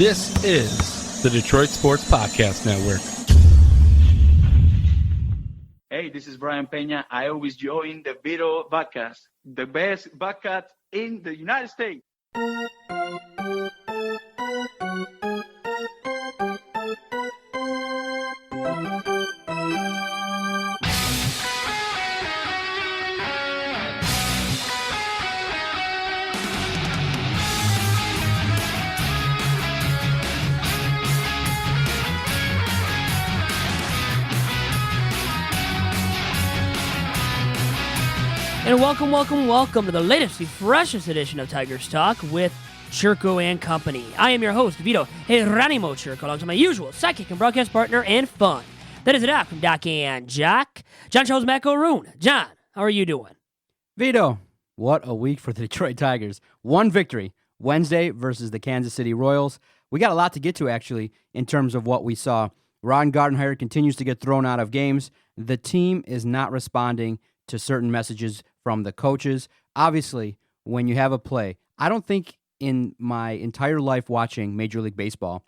This is the Detroit Sports Podcast Network. Hey, this is Brian Peña. I always join the Vito podcast, the best podcast in the United States. And welcome to the latest, the freshest edition of Tigers Talk with Chirco and Company. I am your host, Vito Geronimo Chirco, alongside my usual sidekick and broadcast partner and fun. That is Doc from Doc and Jock. John Charles Macaroon. John, how are you doing? Vito, what a week for the Detroit Tigers. One victory, Wednesday versus the Kansas City Royals. We got a lot to get to, actually, in terms of what we saw. Ron Gardenhire continues to get thrown out of games. The team is not responding to certain messages from the coaches. Obviously, when you have a play, I don't think in my entire life watching Major League Baseball,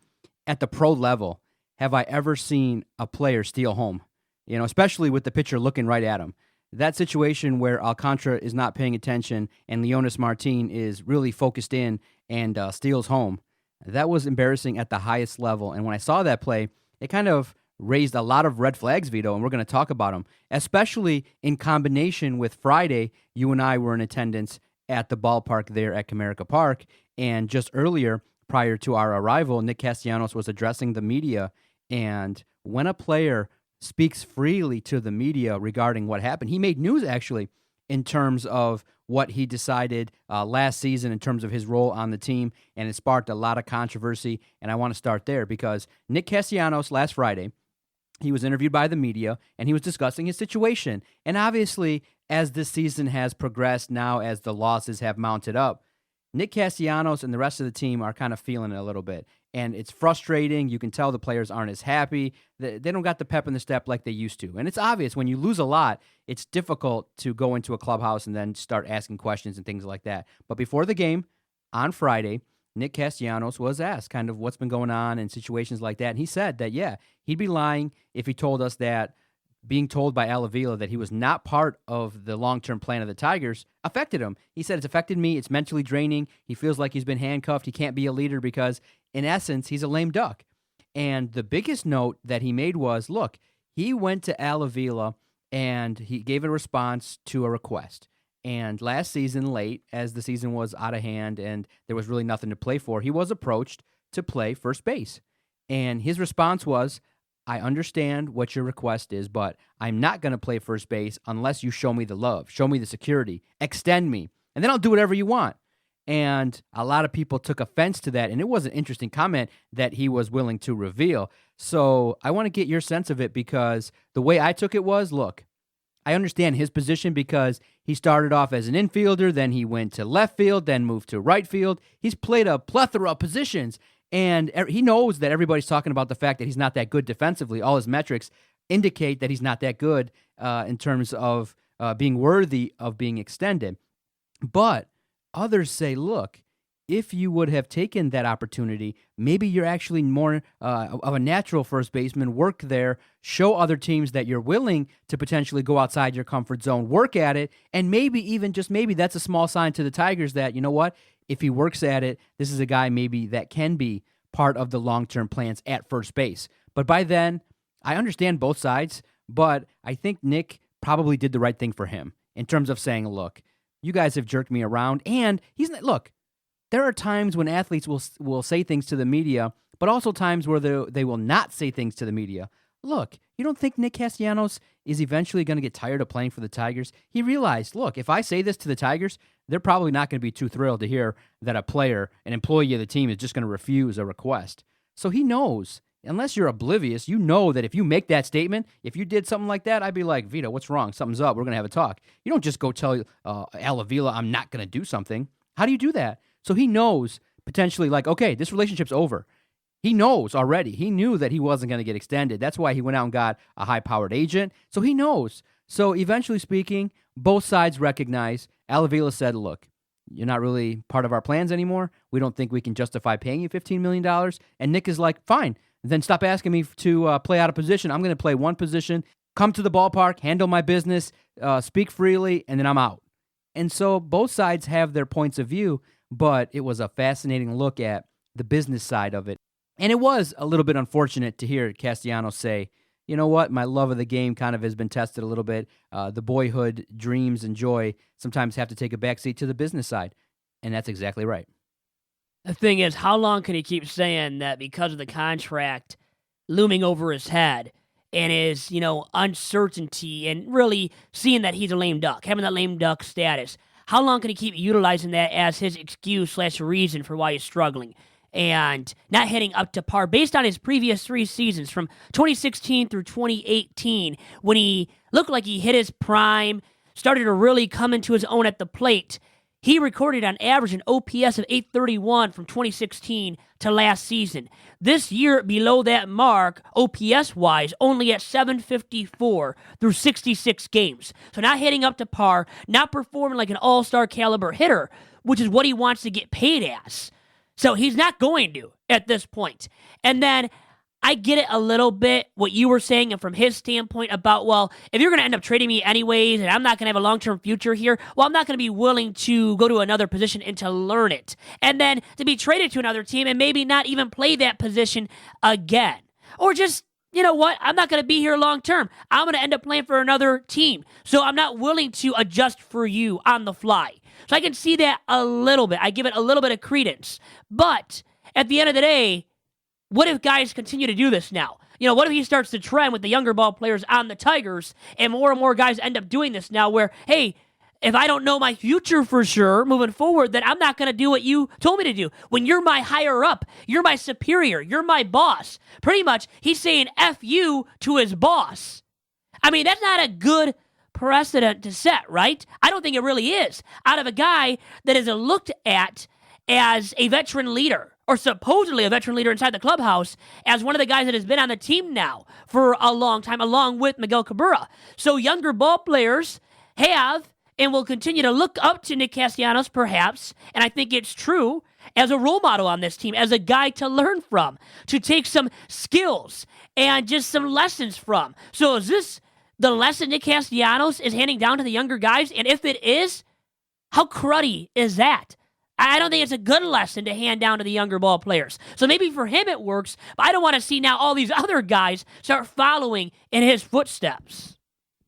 at the pro level, have I ever seen a player steal home, especially with the pitcher looking right at him. That situation where Alcantara is not paying attention and Leonis Martin is really focused in and steals home, that was embarrassing at the highest level. And when I saw that play, it kind of raised a lot of red flags, Vito, and we're going to talk about them, especially in combination with Friday. You and I were in attendance at the ballpark there at Comerica Park, and just earlier, prior to our arrival, Nick Castellanos was addressing the media, and when a player speaks freely to the media regarding what happened, he made news, actually, in terms of what he decided last season in terms of his role on the team, and it sparked a lot of controversy, and I want to start there because Nick Castellanos last Friday, he was interviewed by the media, and he was discussing his situation. And obviously, as this season has progressed now, as the losses have mounted up, Nick Castellanos and the rest of the team are kind of feeling it a little bit. And it's frustrating. You can tell the players aren't as happy. They don't got the pep in the step like they used to. And it's obvious when you lose a lot, it's difficult to go into a clubhouse and then start asking questions and things like that. But before the game, on Friday, Nick Castellanos was asked kind of what's been going on in situations like that. And he said that, yeah, he'd be lying if he told us that being told by Al Avila that he was not part of the long-term plan of the Tigers affected him. He said, it's affected me. It's mentally draining. He feels like he's been handcuffed. He can't be a leader because, in essence, he's a lame duck. And the biggest note that he made was, look, he went to Al Avila and he gave a response to a request. And last season, late, as the season was out of hand and there was really nothing to play for, he was approached to play first base. And his response was, I understand what your request is, but I'm not going to play first base unless you show me the love, show me the security, extend me, and then I'll do whatever you want. And a lot of people took offense to that, and it was an interesting comment that he was willing to reveal. So I want to get your sense of it because the way I took it was, look, I understand his position because he started off as an infielder, then he went to left field, then moved to right field. He's played a plethora of positions, and he knows that everybody's talking about the fact that he's not that good defensively. All his metrics indicate that he's not that good in terms of being worthy of being extended. But others say, look, if you would have taken that opportunity, maybe you're actually more of a natural first baseman, work there, show other teams that you're willing to potentially go outside your comfort zone, work at it, and maybe even just maybe that's a small sign to the Tigers that, you know what, if he works at it, this is a guy maybe that can be part of the long-term plans at first base. But by then, I understand both sides, but I think Nick probably did the right thing for him in terms of saying, look, you guys have jerked me around, and look, there are times when athletes will say things to the media, but also times where they will not say things to the media. Look, you don't think Nick Castellanos is eventually going to get tired of playing for the Tigers? He realized, look, if I say this to the Tigers, they're probably not going to be too thrilled to hear that a player, an employee of the team, is just going to refuse a request. So he knows, unless you're oblivious, you know that if you make that statement, if you did something like that, I'd be like, Vito, what's wrong? Something's up. We're going to have a talk. You don't just go tell Al Avila I'm not going to do something. How do you do that? So he knows potentially like, okay, this relationship's over. He knows already. He knew that he wasn't going to get extended. That's why he went out and got a high-powered agent. So he knows. So eventually speaking, both sides recognize. Al Avila said, look, you're not really part of our plans anymore. We don't think we can justify paying you $15 million. And Nick is like, fine, then stop asking me to play out of position. I'm going to play one position, come to the ballpark, handle my business, speak freely, and then I'm out. And so both sides have their points of view, but it was a fascinating look at the business side of it. And it was a little bit unfortunate to hear Castellanos say, you know what, my love of the game kind of has been tested a little bit. The boyhood dreams and joy sometimes have to take a backseat to the business side. And that's exactly right. The thing is, how long can he keep saying that because of the contract looming over his head and his, uncertainty and really seeing that he's a lame duck, having that lame duck status? How long can he keep utilizing that as his excuse/reason for why he's struggling and not hitting up to par based on his previous 3 seasons from 2016 through 2018 when he looked like he hit his prime, started to really come into his own at the plate? He recorded on average an OPS of 831 from 2016 to last season. This year, below that mark, OPS-wise, only at 754 through 66 games. So not hitting up to par, not performing like an all-star caliber hitter, which is what he wants to get paid as. So he's not going to at this point. And then I get it a little bit, what you were saying, and from his standpoint about, well, if you're going to end up trading me anyways, and I'm not going to have a long-term future here, well, I'm not going to be willing to go to another position and to learn it. And then to be traded to another team and maybe not even play that position again. Or just, you know what, I'm not going to be here long-term. I'm going to end up playing for another team. So I'm not willing to adjust for you on the fly. So I can see that a little bit. I give it a little bit of credence. But at the end of the day, what if guys continue to do this now? What if he starts to trend with the younger ball players on the Tigers and more guys end up doing this now where, hey, if I don't know my future for sure moving forward, then I'm not going to do what you told me to do. When you're my higher up, you're my superior, you're my boss. Pretty much, he's saying F you to his boss. I mean, that's not a good precedent to set, right? I don't think it really is. Out of a guy that is looked at as a veteran leader, or supposedly a veteran leader inside the clubhouse, as one of the guys that has been on the team now for a long time, along with Miguel Cabrera. So younger ball players have and will continue to look up to Nick Castellanos, perhaps, and I think it's true, as a role model on this team, as a guy to learn from, to take some skills and just some lessons from. So is this the lesson Nick Castellanos is handing down to the younger guys? And if it is, how cruddy is that? I don't think it's a good lesson to hand down to the younger ball players. So maybe for him it works, but I don't want to see now all these other guys start following in his footsteps.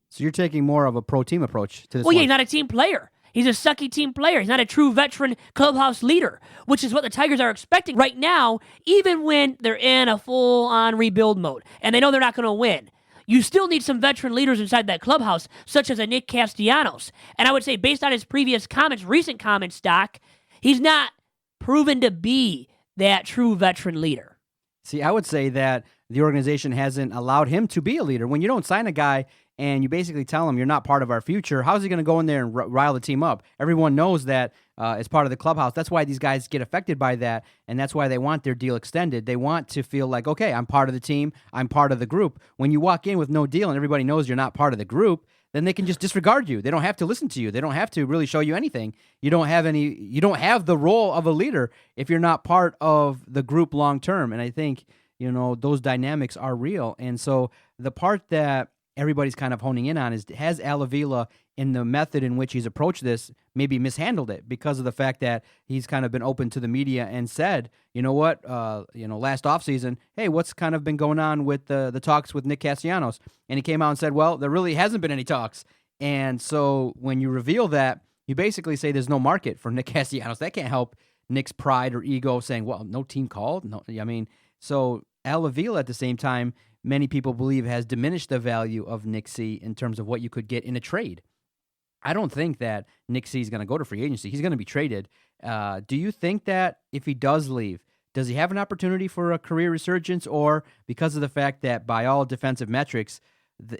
So you're taking more of a pro-team approach to this Well, yeah, one. he's not a team player. He's a sucky team player. He's not a true veteran clubhouse leader, which is what the Tigers are expecting right now, even when they're in a full-on rebuild mode, and they know they're not going to win. You still need some veteran leaders inside that clubhouse, such as a Nick Castellanos. And I would say, based on his previous comments, recent comments, Doc, he's not proven to be that true veteran leader. See, I would say that the organization hasn't allowed him to be a leader. When you don't sign a guy and you basically tell him you're not part of our future, how's he going to go in there and rile the team up? Everyone knows that as part of the clubhouse. That's why these guys get affected by that, and that's why they want their deal extended. They want to feel like, okay, I'm part of the team, I'm part of the group. When you walk in with no deal and everybody knows you're not part of the group, then they can just disregard you. They don't have to listen to you. They don't have to really show you anything. You don't have the role of a leader if you're not part of the group long term. And I think, those dynamics are real. And so the part that everybody's kind of honing in on is, has Al Avila, in the method in which he's approached this, maybe mishandled it because of the fact that he's kind of been open to the media and said, you know what, last offseason, hey, what's kind of been going on with the talks with Nick Castellanos? And he came out and said, well, there really hasn't been any talks. And so when you reveal that, you basically say there's no market for Nick Castellanos. That can't help Nick's pride or ego saying, well, no team called. No, so Al Avila at the same time, many people believe has diminished the value of Nick C in terms of what you could get in a trade. I don't think that Nick C is going to go to free agency. He's going to be traded. Do you think that if he does leave, does he have an opportunity for a career resurgence, or because of the fact that by all defensive metrics,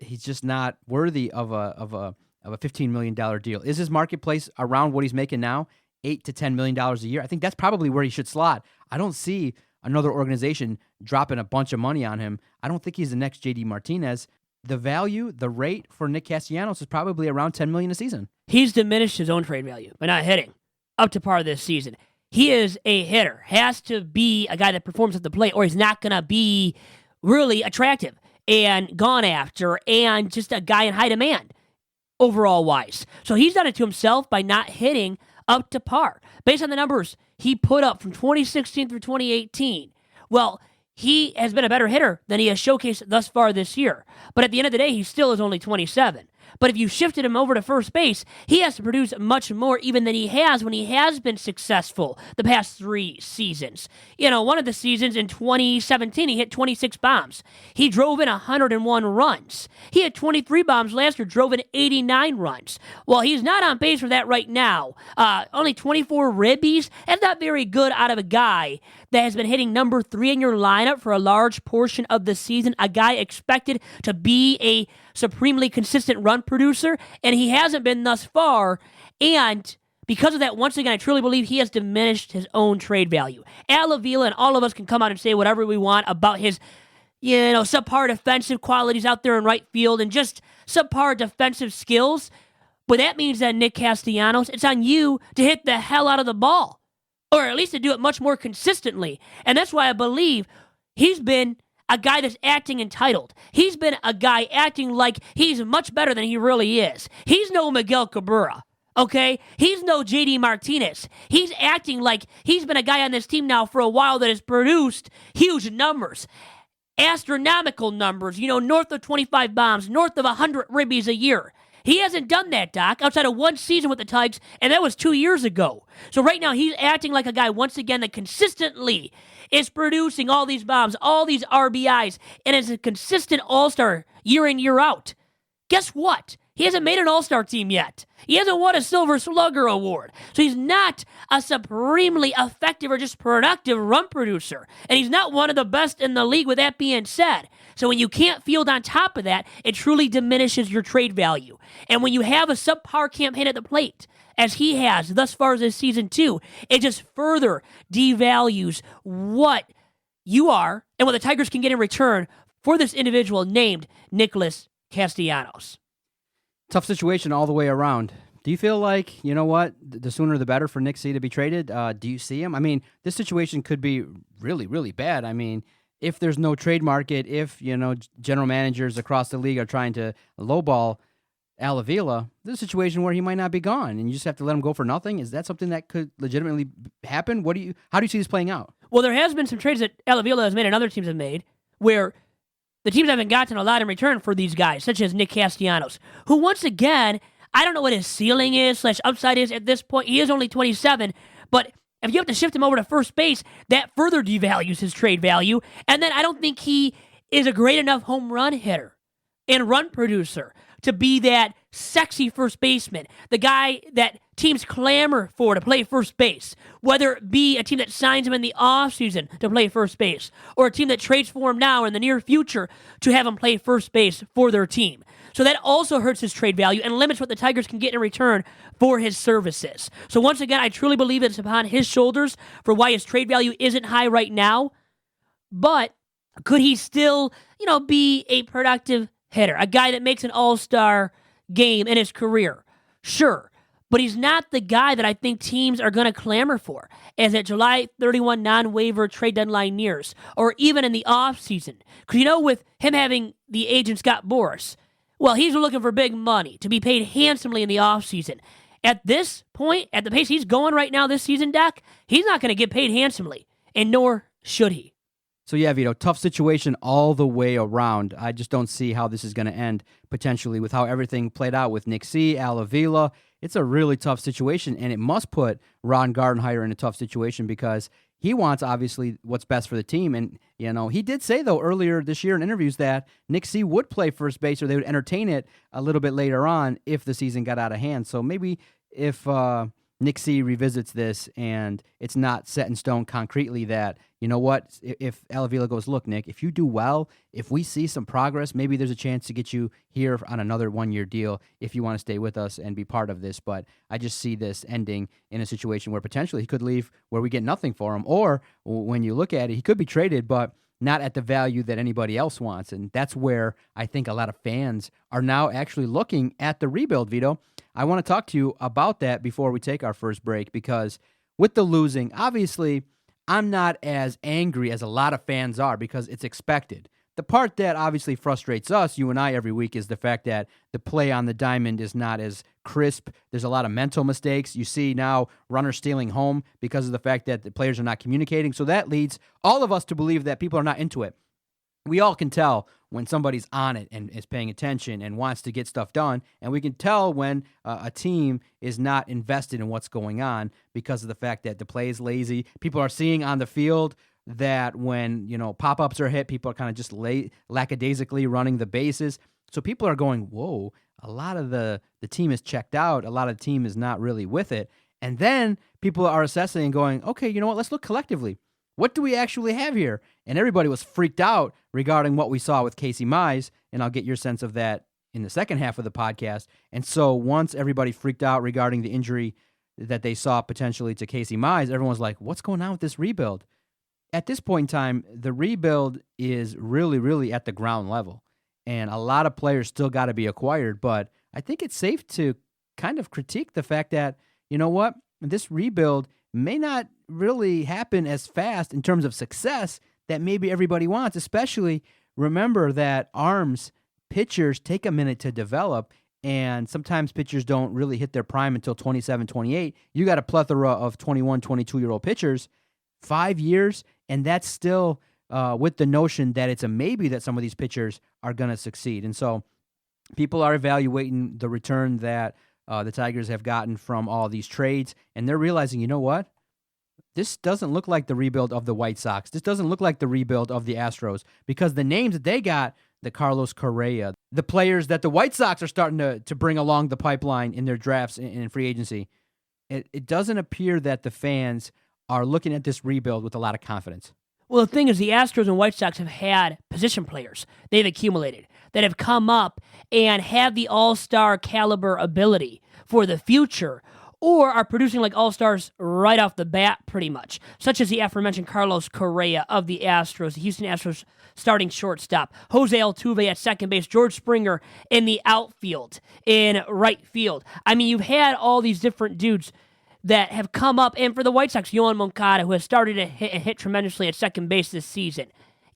he's just not worthy of a $15 million deal? Is his marketplace around what he's making now, $8 to $10 million a year? I think that's probably where he should slot. I don't see another organization dropping a bunch of money on him. I don't think he's the next JD Martinez. The value, the rate for Nick Castellanos is probably around $10 million a season. He's diminished his own trade value by not hitting. up to par this season. He is a hitter. Has to be a guy that performs at the plate, or he's not going to be really attractive and gone after and just a guy in high demand overall wise. So he's done it to himself by not hitting up to par. Based on the numbers he put up from 2016 through 2018, well, he has been a better hitter than he has showcased thus far this year. But at the end of the day, he still is only 27. But if you shifted him over to first base, he has to produce much more even than he has when he has been successful the past 3 seasons. One of the seasons in 2017, he hit 26 bombs. He drove in 101 runs. He had 23 bombs last year, drove in 89 runs. Well, he's not on pace for that right now. Only 24 ribbies. That's not very good out of a guy that has been hitting number 3 in your lineup for a large portion of the season, a guy expected to be a supremely consistent run producer, and he hasn't been thus far, and because of that, once again, I truly believe he has diminished his own trade value. Al Avila and all of us can come out and say whatever we want about his, subpar defensive qualities out there in right field and just subpar defensive skills, but that means that, Nick Castellanos, it's on you to hit the hell out of the ball, or at least to do it much more consistently, and that's why I believe he's been a guy that's acting entitled. He's been a guy acting like he's much better than he really is. He's no Miguel Cabrera, okay? He's no JD Martinez. He's acting like he's been a guy on this team now for a while that has produced huge numbers, astronomical numbers, north of 25 bombs, north of 100 ribbies a year. He hasn't done that, Doc, outside of 1 season with the Tigers, and that was 2 years ago. So right now, he's acting like a guy, once again, that consistently is producing all these bombs, all these RBIs, and is a consistent all-star year in, year out. Guess what? He hasn't made an all-star team yet. He hasn't won a Silver Slugger award. So he's not a supremely effective or just productive run producer. And he's not one of the best in the league with that being said. So when you can't field on top of that, it truly diminishes your trade value. And when you have a subpar campaign at the plate, as he has thus far this season too, it just further devalues what you are and what the Tigers can get in return for this individual named Nicholas Castellanos. Tough situation all the way around. Do you feel like, the sooner the better for Nick C to be traded? Do you see him? I mean, this situation could be really, really bad. I mean, if there's no trade market, if, general managers across the league are trying to lowball Al Avila, there's a situation where he might not be gone, and you just have to let him go for nothing. Is that something that could legitimately happen? How do you see this playing out? Well, there has been some trades that Al Avila has made and other teams have made where the teams haven't gotten a lot in return for these guys, such as Nick Castellanos, who, once again, I don't know what his ceiling is / upside is at this point. He is only 27, but if you have to shift him over to first base, that further devalues his trade value. And then I don't think he is a great enough home run hitter and run producer to be that sexy first baseman, the guy that teams clamor for to play first base, whether it be a team that signs him in the offseason to play first base, or a team that trades for him now in the near future to have him play first base for their team. So that also hurts his trade value and limits what the Tigers can get in return for his services. So once again, I truly believe it's upon his shoulders for why his trade value isn't high right now. But could he still, be a productive hitter, a guy that makes an all-star game in his career? Sure. But he's not the guy that I think teams are going to clamor for as that July 31 non-waiver trade deadline nears, or even in the offseason. Because, with him having the agent Scott Boras, well, he's looking for big money to be paid handsomely in the offseason. At this point, at the pace he's going right now this season, Doc, he's not going to get paid handsomely, and nor should he. So yeah, Vito, tough situation all the way around. I just don't see how this is going to end potentially with how everything played out with Nick C, Al Avila. It's a really tough situation, and it must put Ron Gardenhire in a tough situation because he wants, obviously, what's best for the team. And, he did say, though, earlier this year in interviews that Nick C would play first base or they would entertain it a little bit later on if the season got out of hand. So maybe if Nick C revisits this and it's not set in stone concretely that, if Al Avila goes, look, Nick, if you do well, if we see some progress, maybe there's a chance to get you here on another 1-year deal if you want to stay with us and be part of this. But I just see this ending in a situation where potentially he could leave where we get nothing for him. Or when you look at it, he could be traded, but not at the value that anybody else wants. And that's where I think a lot of fans are now actually looking at the rebuild, Vito. I want to talk to you about that before we take our first break, because with the losing, obviously, I'm not as angry as a lot of fans are because it's expected. The part that obviously frustrates us, you and I, every week is the fact that the play on the diamond is not as crisp. There's a lot of mental mistakes. You see now runners stealing home because of the fact that the players are not communicating. So that leads all of us to believe that people are not into it. We all can tell when somebody's on it and is paying attention and wants to get stuff done, and we can tell when a team is not invested in what's going on because of the fact that the play is lazy. People are seeing on the field that when, pop-ups are hit, people are kind of just lackadaisically running the bases. So people are going, whoa, a lot of the team is checked out. A lot of the team is not really with it. And then people are assessing and going, okay, you know what, let's look collectively. What do we actually have here? And everybody was freaked out regarding what we saw with Casey Mize, and I'll get your sense of that in the second half of the podcast. And so once everybody freaked out regarding the injury that they saw potentially to Casey Mize, everyone's like, what's going on with this rebuild? At this point in time, the rebuild is really, really at the ground level, and a lot of players still got to be acquired, but I think it's safe to kind of critique the fact that, you know what, this rebuild may not really happen as fast in terms of success that maybe everybody wants. Especially remember that pitchers take a minute to develop, and sometimes pitchers don't really hit their prime until 27, 28. You got a plethora of 21, 22-year-old pitchers, 5 years, and that's still with the notion that it's a maybe that some of these pitchers are going to succeed. And so people are evaluating the return that the Tigers have gotten from all these trades, and they're realizing, you know what? This doesn't look like the rebuild of the White Sox. This doesn't look like the rebuild of the Astros, because the names that they got, the Carlos Correa, the players that the White Sox are starting to bring along the pipeline in their drafts in free agency, it doesn't appear that the fans are looking at this rebuild with a lot of confidence. Well, the thing is, the Astros and White Sox have had position players they've accumulated that have come up and have the all-star caliber ability for the future, or are producing like all-stars right off the bat pretty much, such as the aforementioned Carlos Correa of the Astros, the Houston Astros starting shortstop, Jose Altuve at second base, George Springer in the outfield, in right field. I mean, you've had all these different dudes that have come up, and for the White Sox, Yohan Moncada, who has started to hit tremendously at second base this season.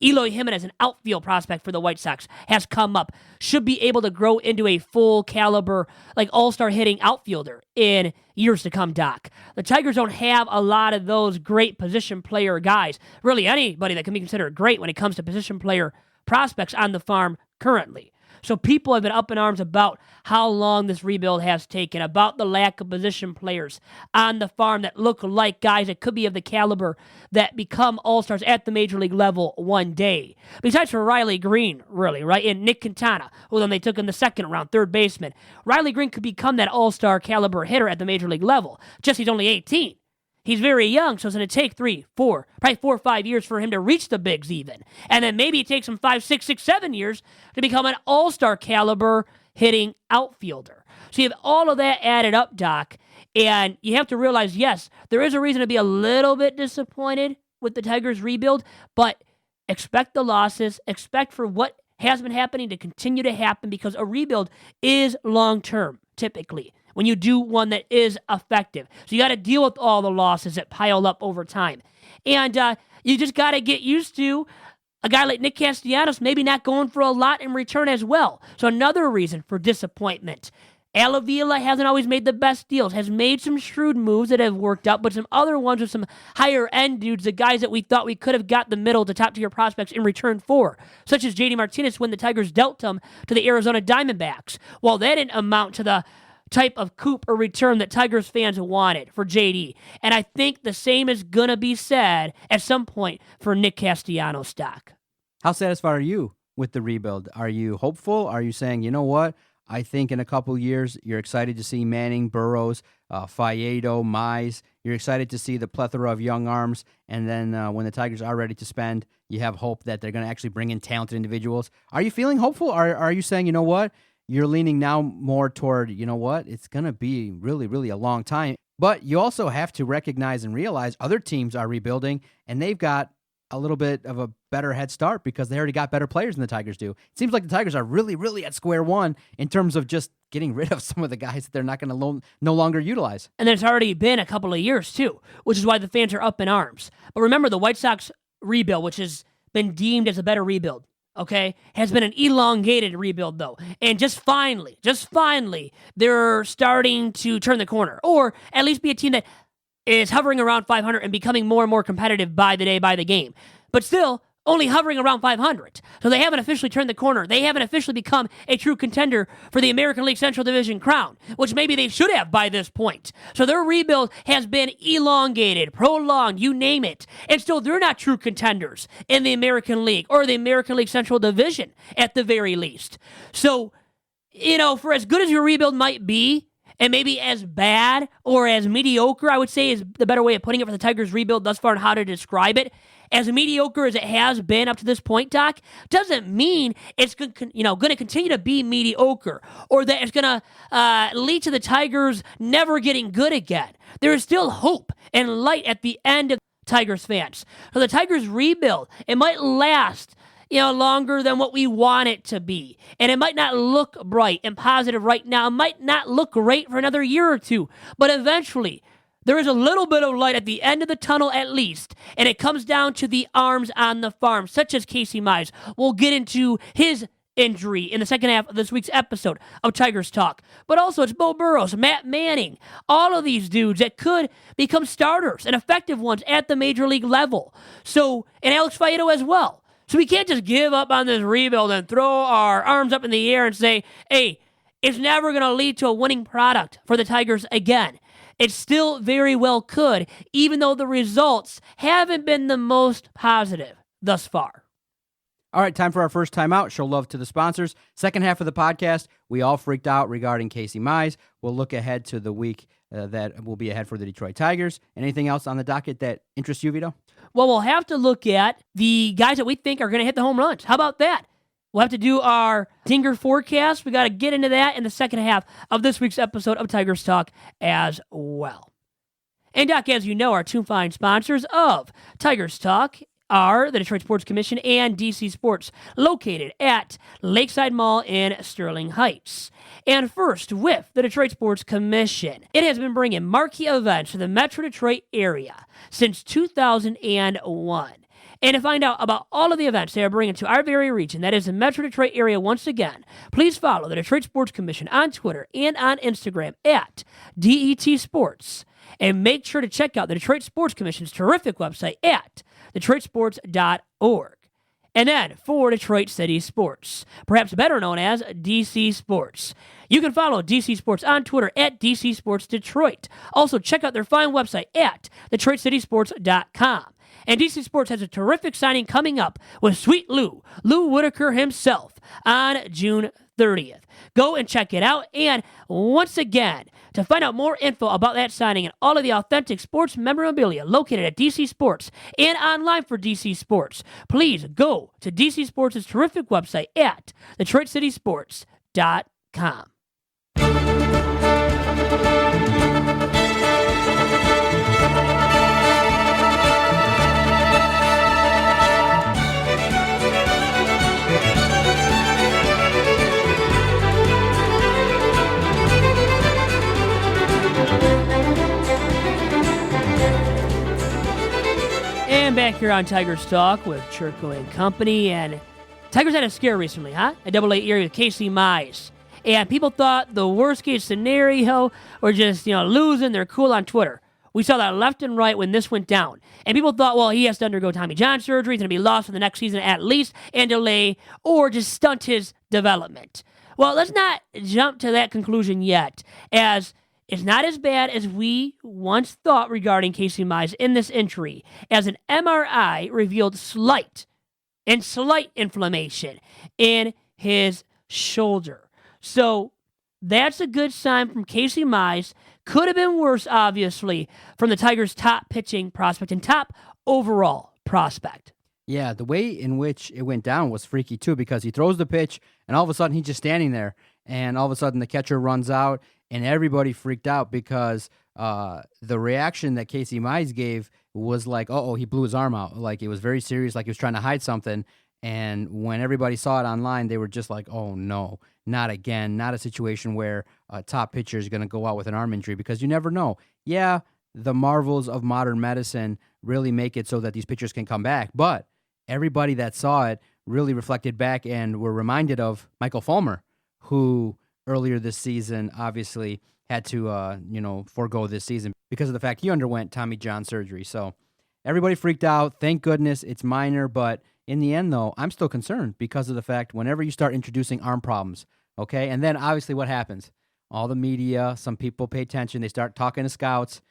Eloy Jimenez, an outfield prospect for the White Sox, has come up, should be able to grow into a full caliber, like all-star hitting outfielder in years to come, Doc. The Tigers don't have a lot of those great position player guys, really anybody that can be considered great when it comes to position player prospects on the farm currently. So people have been up in arms about how long this rebuild has taken, about the lack of position players on the farm that look like guys that could be of the caliber that become all-stars at the major league level one day. Besides for Riley Green, really, right? And Nick Quintana, who then they took in the second round, third baseman. Riley Green could become that all-star caliber hitter at the major league level. Just he's only 18. He's very young, so it's going to take 3, 4, probably 4 or 5 years for him to reach the bigs even. And then maybe it takes him 5, 6, 7 years to become an all-star caliber hitting outfielder. So you have all of that added up, Doc, and you have to realize, yes, there is a reason to be a little bit disappointed with the Tigers' rebuild, but expect the losses, expect for what has been happening to continue to happen, because a rebuild is long-term, typically, when you do one that is effective. So you got to deal with all the losses that pile up over time. And you just got to get used to a guy like Nick Castellanos maybe not going for a lot in return as well. So another reason for disappointment. Al Avila hasn't always made the best deals, has made some shrewd moves that have worked out, but some other ones with some higher-end dudes, the guys that we thought we could have got the middle to top-tier prospects in return for, such as J.D. Martinez when the Tigers dealt him to the Arizona Diamondbacks. Well, that didn't amount to the type of coup or return that Tigers fans wanted for JD. And I think the same is going to be said at some point for Nick Castellanos, Doc. How satisfied are you with the rebuild? Are you hopeful? Are you saying, you know what, I think in a couple years you're excited to see Manning, Burrows, Faedo, Mize. You're excited to see the plethora of young arms. And then when the Tigers are ready to spend, you have hope that they're going to actually bring in talented individuals. Are you feeling hopeful? Or are you saying, you know what, you're leaning now more toward, you know what, it's going to be really, really a long time. But you also have to recognize and realize other teams are rebuilding, and they've got a little bit of a better head start because they already got better players than the Tigers do. It seems like the Tigers are really, really at square one in terms of just getting rid of some of the guys that they're not going to no longer utilize. And it's already been a couple of years, too, which is why the fans are up in arms. But remember, the White Sox rebuild, which has been deemed as a better rebuild, okay, has been an elongated rebuild, though. And just finally, they're starting to turn the corner, or at least be a team that is hovering around 500 and becoming more and more competitive by the day, by the game. But still, only hovering around 500. So they haven't officially turned the corner. They haven't officially become a true contender for the American League Central Division crown, which maybe they should have by this point. So their rebuild has been elongated, prolonged, you name it. And still, they're not true contenders in the American League or the American League Central Division at the very least. So, for as good as your rebuild might be, and maybe as bad or as mediocre, I would say is the better way of putting it for the Tigers' rebuild thus far and how to describe it. As mediocre as it has been up to this point, Doc, doesn't mean it's going to continue to be mediocre or that it's going to lead to the Tigers never getting good again. There is still hope and light at the end of Tigers fans. So the Tigers' rebuild, it might last longer than what we want it to be. And it might not look bright and positive right now. It might not look great for another year or two. But eventually, there is a little bit of light at the end of the tunnel at least. And it comes down to the arms on the farm, such as Casey Mize. We'll get into his injury in the second half of this week's episode of Tigers Talk. But also, it's Bo Burrows, Matt Manning, all of these dudes that could become starters and effective ones at the major league level. So, and Alex Faedo as well. So we can't just give up on this rebuild and throw our arms up in the air and say, hey, it's never going to lead to a winning product for the Tigers again. It still very well could, even though the results haven't been the most positive thus far. All right, time for our first time out. Show love to the sponsors. Second half of the podcast, we all freaked out regarding Casey Mize. We'll look ahead to the week that will be ahead for the Detroit Tigers. Anything else on the docket that interests you, Vito? Well, we'll have to look at the guys that we think are going to hit the home runs. How about that? We'll have to do our Dinger forecast. We got to get into that in the second half of this week's episode of Tigers Talk as well. And Doc, as you know, our two fine sponsors of Tigers Talk are the Detroit Sports Commission and DC Sports, located at Lakeside Mall in Sterling Heights. And first, with the Detroit Sports Commission, it has been bringing marquee events to the Metro Detroit area since 2001. And to find out about all of the events they are bringing to our very region, that is the Metro Detroit area once again, please follow the Detroit Sports Commission on Twitter and on Instagram at DET Sports. And make sure to check out the Detroit Sports Commission's terrific website at DetroitSports.org. And then for Detroit City Sports, perhaps better known as DC Sports. You can follow DC Sports on Twitter at DC Sports Detroit. Also, check out their fine website at DetroitCitySports.com. And DC Sports has a terrific signing coming up with Sweet Lou Whitaker himself, on June 30th. Go and check it out. And once again, to find out more info about that signing and all of the authentic sports memorabilia located at DC Sports and online for DC Sports, please go to DC Sports' terrific website at DetroitCitySports.com. And back here on Tigers Talk with Chirco and company. And Tigers had a scare recently, huh? A Double-A area with Casey Mize. And people thought the worst-case scenario were just, losing their cool on Twitter. We saw that left and right when this went down. And people thought, well, he has to undergo Tommy John surgery. He's going to be lost for the next season at least and delay or just stunt his development. Well, let's not jump to that conclusion yet, as it's not as bad as we once thought regarding Casey Mize in this injury, as an MRI revealed slight inflammation in his shoulder. So that's a good sign from Casey Mize. Could have been worse, obviously, from the Tigers' top pitching prospect and top overall prospect. Yeah, the way in which it went down was freaky, too, because he throws the pitch, and all of a sudden he's just standing there, and all of a sudden the catcher runs out, and everybody freaked out because the reaction that Casey Mize gave was like, oh, he blew his arm out. Like, it was very serious, like he was trying to hide something. And when everybody saw it online, they were just like, oh, no, not again. Not a situation where a top pitcher is going to go out with an arm injury, because you never know. Yeah, the marvels of modern medicine really make it so that these pitchers can come back. But everybody that saw it really reflected back and were reminded of Michael Fulmer, who earlier this season obviously had to, forego this season because of the fact he underwent Tommy John surgery. So everybody freaked out. Thank goodness it's minor. But in the end, though, I'm still concerned because of the fact whenever you start introducing arm problems, okay, and then obviously what happens? All the media, some people pay attention. They start talking to scouts.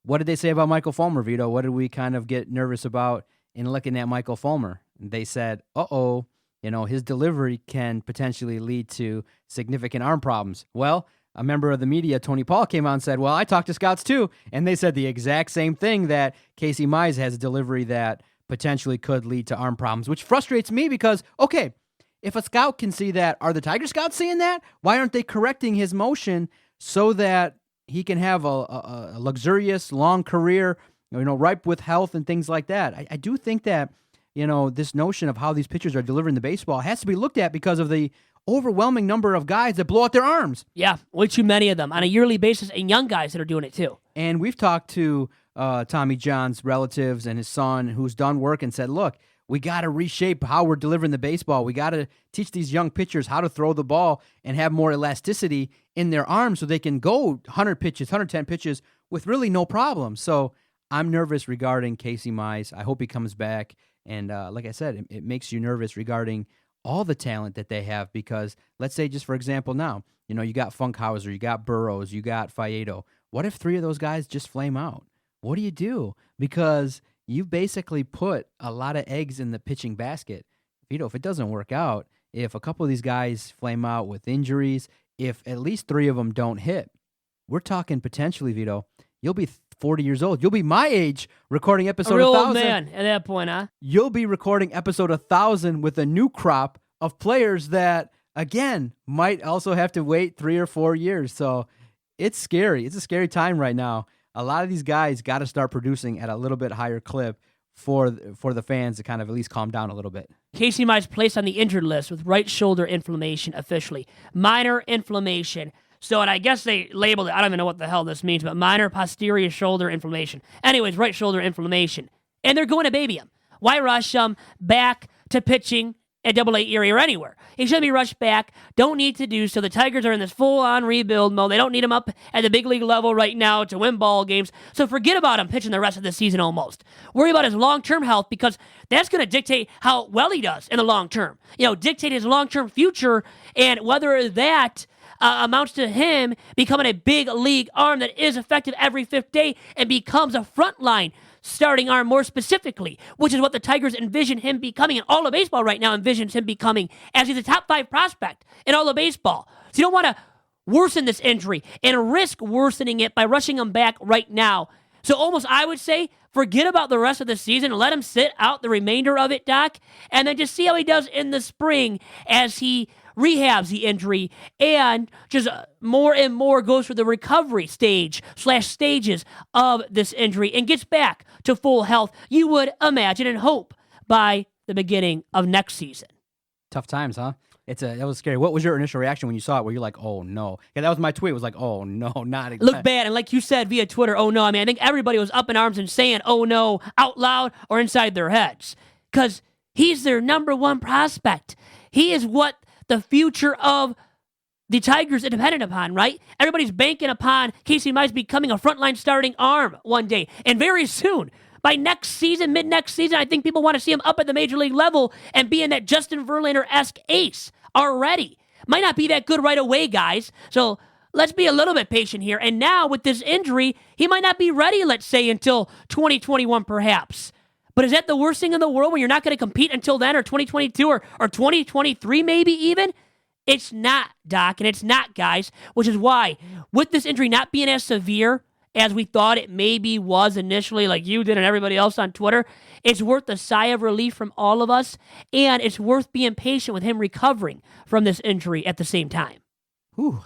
What did they say about Michael Fulmer, Vito? What did we kind of get nervous about in looking at Michael Fulmer? They said, his delivery can potentially lead to significant arm problems. Well, a member of the media, Tony Paul, came out and said, well, I talked to scouts too, and they said the exact same thing, that Casey Mize has a delivery that potentially could lead to arm problems, which frustrates me because, okay, if a scout can see that, are the Tiger Scouts seeing that? Why aren't they correcting his motion so that he can have a luxurious, long career, ripe with health and things like that? I do think that, this notion of how these pitchers are delivering the baseball has to be looked at because of the overwhelming number of guys that blow out their arms. Yeah, way too many of them on a yearly basis, and young guys that are doing it too. And we've talked to Tommy John's relatives and his son who's done work and said, look, we got to reshape how we're delivering the baseball. We got to teach these young pitchers how to throw the ball and have more elasticity in their arms so they can go 100 pitches, 110 pitches with really no problem. So I'm nervous regarding Casey Mize. I hope he comes back. And like I said, it makes you nervous regarding all the talent that they have, because let's say, just for example now, you got Funkhauser, you got Burrows, you got Faedo. What if 3 of those guys just flame out? What do you do? Because you've basically put a lot of eggs in the pitching basket. Vito, if it doesn't work out, if a couple of these guys flame out with injuries, if at least 3 of them don't hit, we're talking potentially, Vito, you'll be 40 years old. You'll be my age recording episode 1,000. A real old man at that point, huh? You'll be recording episode 1,000 with a new crop of players that, again, might also have to wait 3 or 4 years. So it's scary. It's a scary time right now. A lot of these guys got to start producing at a little bit higher clip for the fans to kind of at least calm down a little bit. Casey Mize placed on the injured list with right shoulder inflammation officially. Minor inflammation. So, and I guess they labeled it, I don't even know what the hell this means, but minor posterior shoulder inflammation. Anyways, right shoulder inflammation. And they're going to baby him. Why rush him back to pitching at AA Erie or anywhere? He shouldn't be rushed back. Don't need to do so. The Tigers are in this full-on rebuild mode. They don't need him up at the big league level right now to win ball games. So forget about him pitching the rest of the season almost. Worry about his long-term health, because that's going to dictate how well he does in the long term. Dictate his long-term future, and whether that amounts to him becoming a big league arm that is effective every 5th day and becomes a frontline starting arm more specifically, which is what the Tigers envision him becoming, and all of baseball right now envisions him becoming, as he's a top 5 prospect in all of baseball. So you don't want to worsen this injury and risk worsening it by rushing him back right now. So almost, I would say, forget about the rest of the season and let him sit out the remainder of it, Doc, and then just see how he does in the spring as he rehabs the injury and just more and more goes through the recovery stages of this injury and gets back to full health, you would imagine and hope, by the beginning of next season. Tough times, huh? That was scary. What was your initial reaction when you saw it? Where you're like, oh no? Yeah, that was my tweet. It was like, oh no, not again. Look bad, and like you said via Twitter, oh no. I mean, I think everybody was up in arms and saying, oh no, out loud or inside their heads, because he's their number 1 prospect. He is what the future of the Tigers are dependent upon, right? Everybody's banking upon Casey Mize becoming a frontline starting arm one day, and very soon. By next season, mid-next season, I think people want to see him up at the major league level and being that Justin Verlander-esque ace already. Might not be that good right away, guys. So let's be a little bit patient here. And now with this injury, he might not be ready, let's say, until 2021 perhaps. But is that the worst thing in the world when you're not going to compete until then, or 2022 or 2023 maybe even? It's not, Doc, and it's not, guys, which is why, with this injury not being as severe as we thought it maybe was initially, like you did and everybody else on Twitter, it's worth a sigh of relief from all of us, and it's worth being patient with him recovering from this injury at the same time. Whew.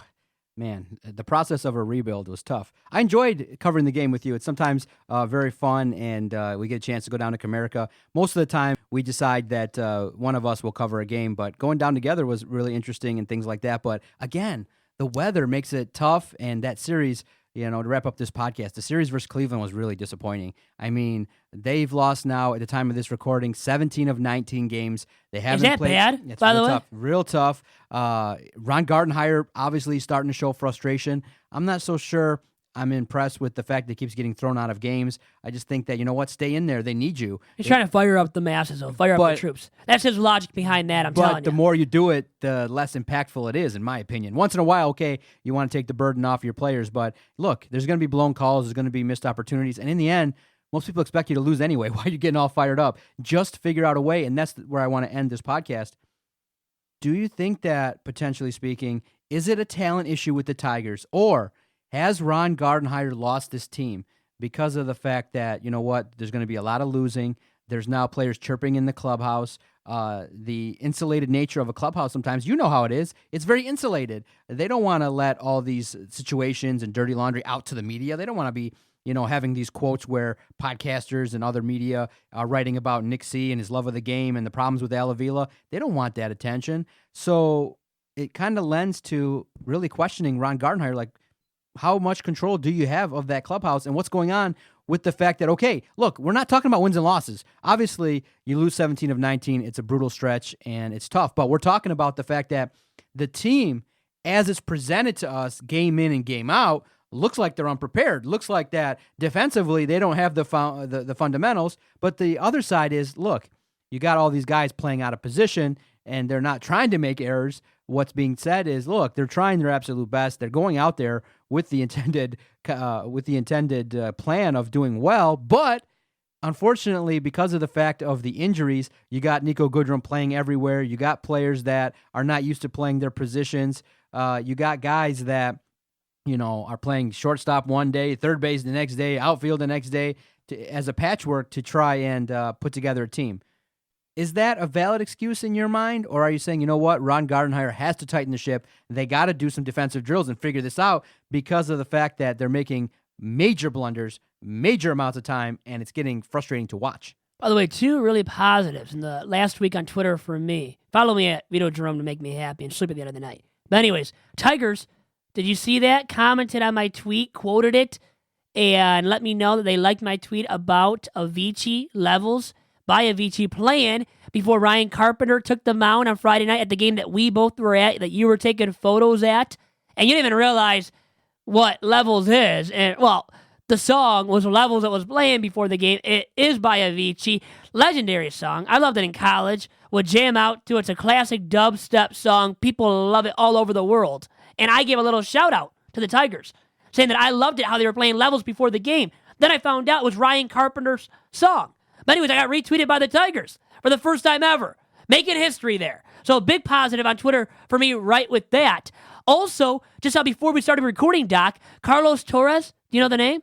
man, the process of a rebuild was tough. I enjoyed covering the game with you. It's sometimes very fun, and we get a chance to go down to Comerica. Most of the time, we decide that one of us will cover a game, but going down together was really interesting and things like that. But again, the weather makes it tough, and that series, to wrap up this podcast, the series versus Cleveland was really disappointing. I mean, they've lost now, at the time of this recording, 17 of 19 games. They haven't Is that played. bad, It's by real the way? tough, real tough. Ron Gardenhire obviously starting to show frustration. I'm not so sure I'm impressed with the fact that he keeps getting thrown out of games. I just think that, stay in there. They need you. He's trying to fire up the masses, though, fire up the troops. That's his logic behind that, I'm telling But you. the more you do it, the less impactful it is, in my opinion. Once in a while, okay, you want to take the burden off your players, but look, there's going to be blown calls, there's going to be missed opportunities, and in the end, most people expect you to lose anyway. Why are you getting all fired up? Just figure out a way, and that's where I want to end this podcast. Do you think that, potentially speaking, is it a talent issue with the Tigers, or has Ron Gardenhire lost this team because of the fact that, there's going to be a lot of losing? There's now players chirping in the clubhouse. The insulated nature of a clubhouse, sometimes, you know how it is. It's very insulated. They don't want to let all these situations and dirty laundry out to the media. They don't want to be, having these quotes where podcasters and other media are writing about Nick C and his love of the game and the problems with Al Avila. They don't want that attention. So it kind of lends to really questioning Ron Gardenhire, like, how much control do you have of that clubhouse, and what's going on with the fact that, okay, look, we're not talking about wins and losses. Obviously, you lose 17 of 19. It's a brutal stretch, and it's tough. But we're talking about the fact that the team, as it's presented to us game in and game out, looks like they're unprepared. Looks like that defensively they don't have the fundamentals. But the other side is, look, you got all these guys playing out of position, and they're not trying to make errors. What's being said is, look, they're trying their absolute best. They're going out there with the intended plan of doing well, but unfortunately, because of the fact of the injuries, you got Nico Goodrum playing everywhere. You got players that are not used to playing their positions. You got guys that are playing shortstop one day, third base the next day, outfield the next day, as a patchwork to try and put together a team. Is that a valid excuse in your mind, or are you saying, Ron Gardenhire has to tighten the ship, they got to do some defensive drills and figure this out because of the fact that they're making major blunders, major amounts of time, and it's getting frustrating to watch? By the way, two really positives in the last week on Twitter for me. Follow me at Vito Jerome to make me happy and sleep at the end of the night. But anyways, Tigers, did you see that? Commented on my tweet, quoted it, and let me know that they liked my tweet about Avicii levels by Avicii playing before Ryan Carpenter took the mound on Friday night at the game that we both were at, that you were taking photos at, and you didn't even realize what Levels is. And, well, the song was Levels that was playing before the game. It is by Avicii. Legendary song. I loved it in college. Would jam out to it. It's a classic dubstep song. People love it all over the world. And I gave a little shout-out to the Tigers, saying that I loved it, how they were playing Levels before the game. Then I found out it was Ryan Carpenter's song. But anyways, I got retweeted by the Tigers for the first time ever. Making history there. So a big positive on Twitter for me right with that. Also, just how before we started recording, Doc, Carlos Torres, do you know the name?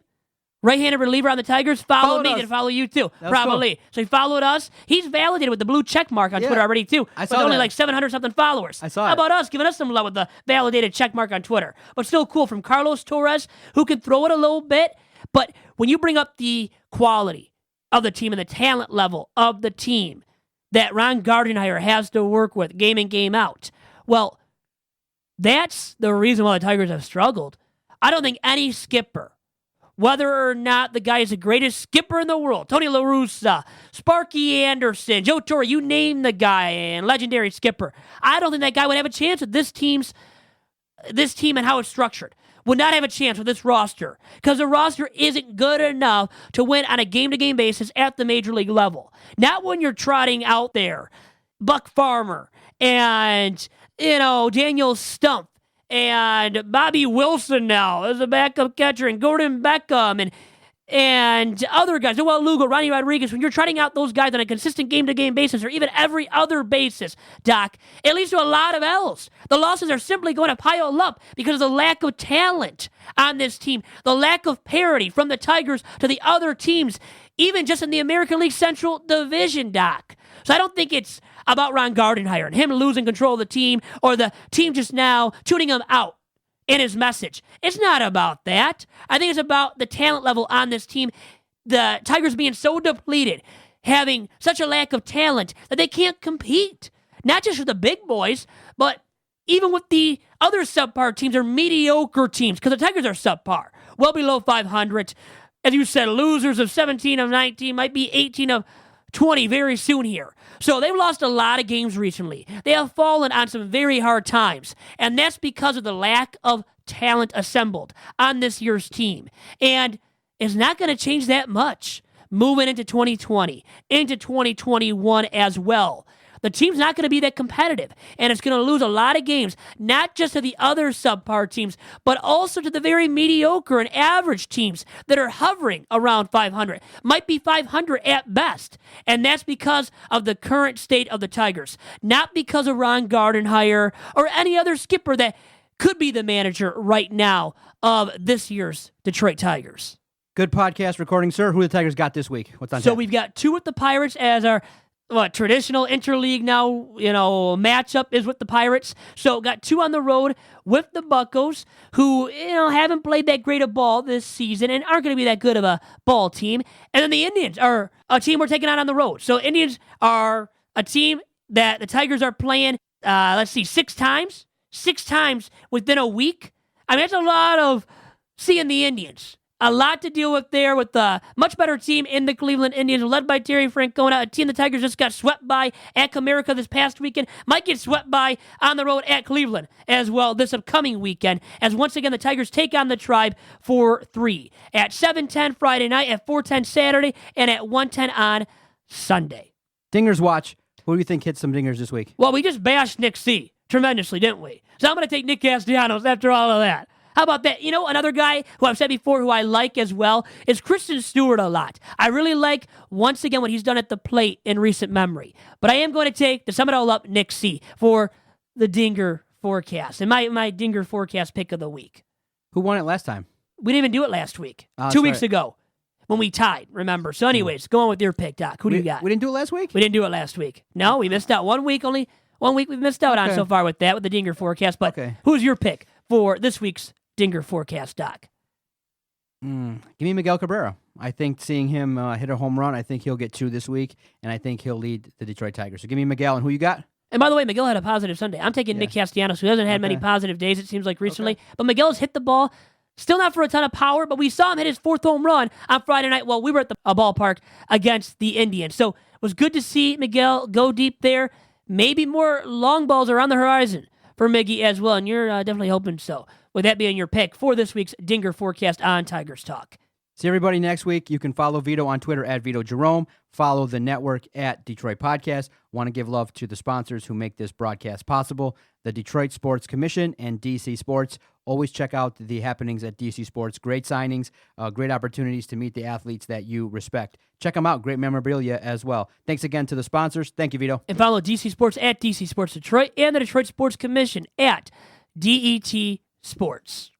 Right-handed reliever on the Tigers. Followed me. Did follow you too. Probably. Cool. So he followed us. He's validated with the blue check mark on Twitter already too. I saw with only that. like 700-something followers. I saw How about us giving us some love with the validated check mark on Twitter? But still cool from Carlos Torres, who can throw it a little bit. But when you bring up the quality of the team and the talent level of the team that Ron Gardenhire has to work with game in, game out, well, that's the reason why the Tigers have struggled. I don't think any skipper, whether or not the guy is the greatest skipper in the world, Tony La Russa, Sparky Anderson, Joe Torre, you name the guy, and legendary skipper, I don't think that guy would have a chance with this team and how it's structured. Would not have a chance with this roster because the roster isn't good enough to win on a game-to-game basis at the major league level. Not when you're trotting out there Buck Farmer and, Daniel Stump and Bobby Wilson now as a backup catcher and Gordon Beckham and other guys, Noel Lugo, Ronnie Rodriguez. When you're trotting out those guys on a consistent game-to-game basis or even every other basis, Doc, it leads to a lot of L's. The losses are simply going to pile up because of the lack of talent on this team, the lack of parity from the Tigers to the other teams, even just in the American League Central Division, Doc. So I don't think it's about Ron Gardenhire and him losing control of the team or the team just now tuning him out in his message. It's not about that. I think it's about the talent level on this team. The Tigers being so depleted, having such a lack of talent that they can't compete. Not just with the big boys, but even with the other subpar teams or mediocre teams, because the Tigers are subpar, well below 500. As you said, losers of 17 of 19, might be 18 of 20 very soon here. So they've lost a lot of games recently. They have fallen on some very hard times, and that's because of the lack of talent assembled on this year's team. And it's not going to change that much moving into 2020, into 2021 as well. The team's not going to be that competitive, and it's going to lose a lot of games, not just to the other subpar teams, but also to the very mediocre and average teams that are hovering around 500, might be 500 at best, and that's because of the current state of the Tigers, not because of Ron Gardenhire or any other skipper that could be the manager right now of this year's Detroit Tigers. Good podcast recording, sir. Who the Tigers got this week? What's on So tap? we've got 2 with the Pirates as our traditional interleague now, matchup is with the Pirates. So got 2 on the road with the Buccos, who, haven't played that great of ball this season and aren't going to be that good of a ball team. And then the Indians are a team we're taking on the road. So Indians are a team that the Tigers are playing, 6 times. 6 times within a week. I mean, that's a lot of seeing the Indians. A lot to deal with there with a much better team in the Cleveland Indians, led by Terry Francona, a team the Tigers just got swept by at Comerica this past weekend, might get swept by on the road at Cleveland as well this upcoming weekend, as once again the Tigers take on the Tribe for 3 at 7:10 Friday night, at 4:10 Saturday, and at 1:10 on Sunday. Dingers watch. Who do you think hit some dingers this week? Well, we just bashed Nick C. tremendously, didn't we? So I'm going to take Nick Castellanos after all of that. How about that? Another guy who I've said before who I like as well is Kristen Stewart a lot. I really like, once again, what he's done at the plate in recent memory. But I am going to take, to sum it all up, Nick C. for the Dinger forecast. And my Dinger forecast pick of the week. Who won it last time? We didn't even do it last week. Oh, 2 weeks right. ago when we tied, remember. So anyways, go on with your pick, Doc. Who do you got? We didn't do it last week? We didn't do it last week. No, we missed out. 1 week only. 1 week we've missed out on so far with the Dinger forecast. But who's your pick for this week's Dinger forecast, Doc? Give me Miguel Cabrera. I think seeing him hit a home run, I think he'll get 2 this week, and I think he'll lead the Detroit Tigers. So give me Miguel, and who you got? And by the way, Miguel had a positive Sunday. I'm taking Nick Castellanos, who hasn't had many positive days, it seems like, recently. But Miguel's hit the ball, still not for a ton of power, but we saw him hit his 4th home run on Friday night while we were at the ballpark against the Indians. So it was good to see Miguel go deep there. Maybe more long balls are on the horizon for Miggy as well, and you're definitely hoping so. With that being your pick for this week's Dinger forecast on Tigers Talk. See everybody next week. You can follow Vito on Twitter at Vito Jerome. Follow the network at Detroit Podcast. Want to give love to the sponsors who make this broadcast possible, the Detroit Sports Commission and DC Sports. Always check out the happenings at DC Sports. Great signings, great opportunities to meet the athletes that you respect. Check them out. Great memorabilia as well. Thanks again to the sponsors. Thank you, Vito. And follow DC Sports at DC Sports Detroit and the Detroit Sports Commission at DET Sports.